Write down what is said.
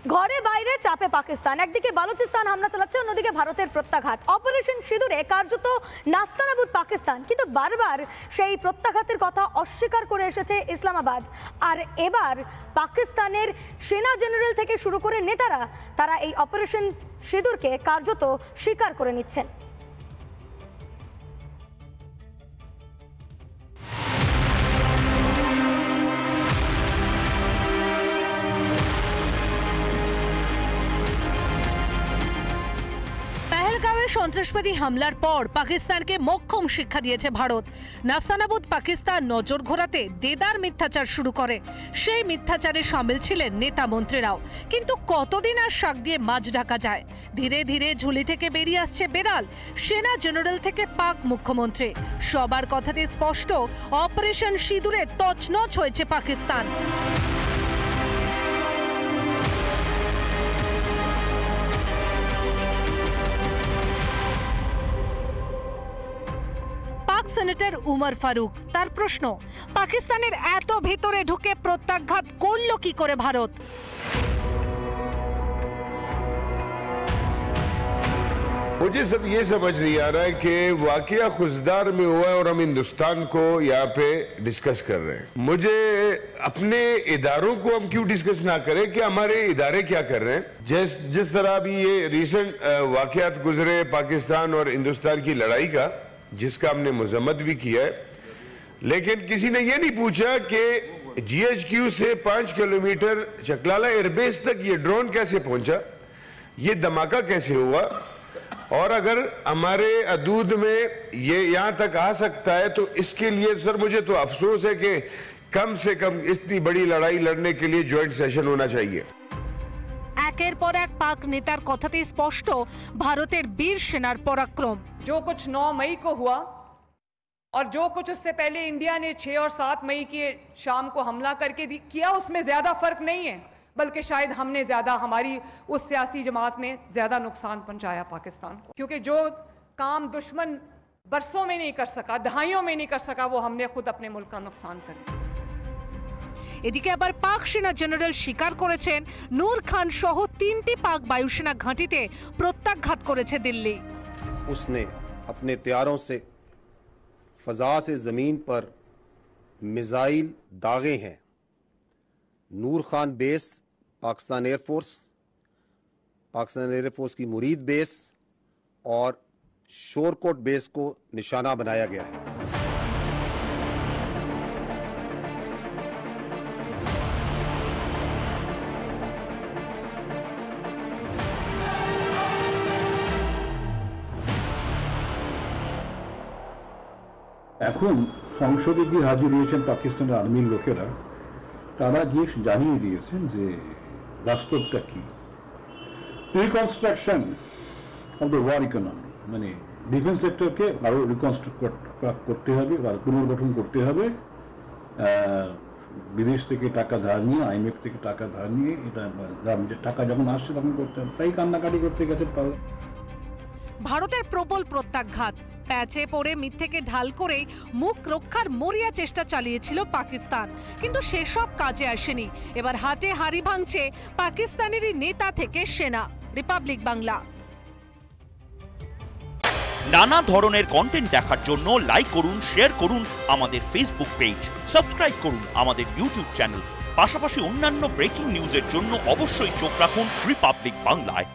ঘরে বাইরে চাপে পাকিস্তান, একদিকে বালুচিস্তান হামলা চালাচ্ছে, অন্যদিকে ভারতের প্রত্যাঘাত। অপারেশন সিঁদুরে কার্যত নাস্তানাবুদ পাকিস্তান, কিন্তু বারবার সেই প্রত্যাঘাতের কথা অস্বীকার করে এসেছে ইসলামাবাদ। আর এবার পাকিস্তানের সেনা জেনারেল থেকে শুরু করে নেতারা তারা এই অপারেশন সিঁদুরকে কার্যত স্বীকার করে নিচ্ছেন। সন্ত্রাসবাদী হামলার পর পাকিস্তানকে মোক্ষম শিক্ষা দিয়েছে ভারত। নাস্তানাবুদ পাকিস্তান নজর ঘোরাতে দেদার মিথ্যাচার শুরু করে। সেই মিথ্যাচারে সামিল ছিলেন নেতা মন্ত্রীরাও। কিন্তু কতদিন আর শাক দিয়ে মাছ ঢাকা যায়? ধীরে ধীরে ঝুলি থেকে বেরিয়ে আসছে বেড়াল। সেনা জেনারেল থেকে পাক মুখ্যমন্ত্রী সবার কথাতে স্পষ্ট, অপারেশন সিঁদুরে তছনছ হয়েছে পাকিস্তান। সেনেটর উমর ফারুক, তার প্রশ্ন, পাকিস্তানের এত ভেতরে ঢুকে প্রত্যাঘাত করলো কি করে ভারত? मुझे सब ये समझ नहीं आ रहा है कि वाकया खुजदार में हुआ है और हम हिंदुस्तान को यहाँ पे डिस्कस कर रहे हैं। मुझे अपने इदारों को हम क्यों डिस्कस ना करें कि हमारे इदारे क्या कर रहे हैं। जिस तरह अभी ये रिसेंट वाकयात गुजरे पाकिस्तान और हिंदुस्तान की लड़ाई का, जिसका हमने मजम्मत भी किया है, लेकिन किसी ने ये नहीं पूछा कि GHQ से 5 किलोमीटर चकलाला एयरबेस तक ये ड्रोन कैसे पहुंचा, ये धमाका कैसे हुआ, और अगर हमारे हदूद में ये यहाँ तक आ सकता है तो इसके लिए सर मुझे तो अफसोस है कि कम से कम इतनी बड़ी लड़ाई लड़ने के लिए ज्वाइंट सेशन होना चाहिए। একের পর এক পাক নেতার কথাতে স্পষ্ট ভারতের বীর সেনার পরাক্রম। जो कुछ 9 मई को हुआ और जो कुछ उससे पहले इंडिया ने 6 और 7 मई की शाम को हमला करके किया, उसमें ज्यादा फर्क नहीं है, बल्कि शायद हमने ज्यादा, हमारी उस सियासी जमात ने ज्यादा नुकसान पहुंचाया पाकिस्तान को, क्योंकि जो काम दुश्मन बरसों में नहीं कर सका, दहाइयों में नहीं कर सका, वो हमने खुद अपने मुल्क का नुकसान कर दिया। এদিকে আবার পাক সেনা জেনারেল স্বীকার করেছেন নূর খান সহ 3টি পাক বায়ুসেনা ঘাঁটিতে প্রত্যাঘাত করেছে দিল্লি। उसने अपने तैयारों से फजा से ज़मीन पर मिसाइल दागे हैं। नूर खान बेस पाकिस्तान एयरफोर्स की मुरीद बेस और शोरकोट बेस को निशाना बनाया गया है। এখন সংসদে গিয়ে হাজির হয়েছেন পাকিস্তানের আর্মির লোকেরা, তারা গিয়ে জানিয়ে দিয়েছেন যে বাস্তবটা কি। Reconstruction of the war economy, মানে ডিফেন্স সেক্টরকে আরও রিকনস্ট্রাক্ট করতে হবে, আর পুনর্গঠন করতে হবে। বিদেশ থেকে টাকা ধার নিয়ে, IMF থেকে টাকা ধার নিয়ে, এটা টাকা যখন আসছে তখন করতে হবে। তাই কান্নাকাটি করতে গেছে। ভারতের প্রবল প্রত্যাঘাত, প্যাচে পড়ে মিথ্যেকে ঢাল করে মুখ রক্ষার মরিয়া চেষ্টা চালিয়েছিল পাকিস্তান, কিন্তু সেসব কাজে আসেনি। এবার হাটে হাড়ি ভাঙছে পাকিস্তানেরই নেতা থেকে সেনা। রিপাবলিক বাংলা। নানা ধরনের কন্টেন্ট দেখার জন্য লাইক করুন, শেয়ার করুন আমাদের ফেসবুক পেজ, সাবস্ক্রাইব করুন আমাদের ইউটিউব চ্যানেল। পাশাপাশি অন্যান্য ব্রেকিং নিউজের জন্য অবশ্যই চোখ রাখুন রিপাবলিক বাংলায়।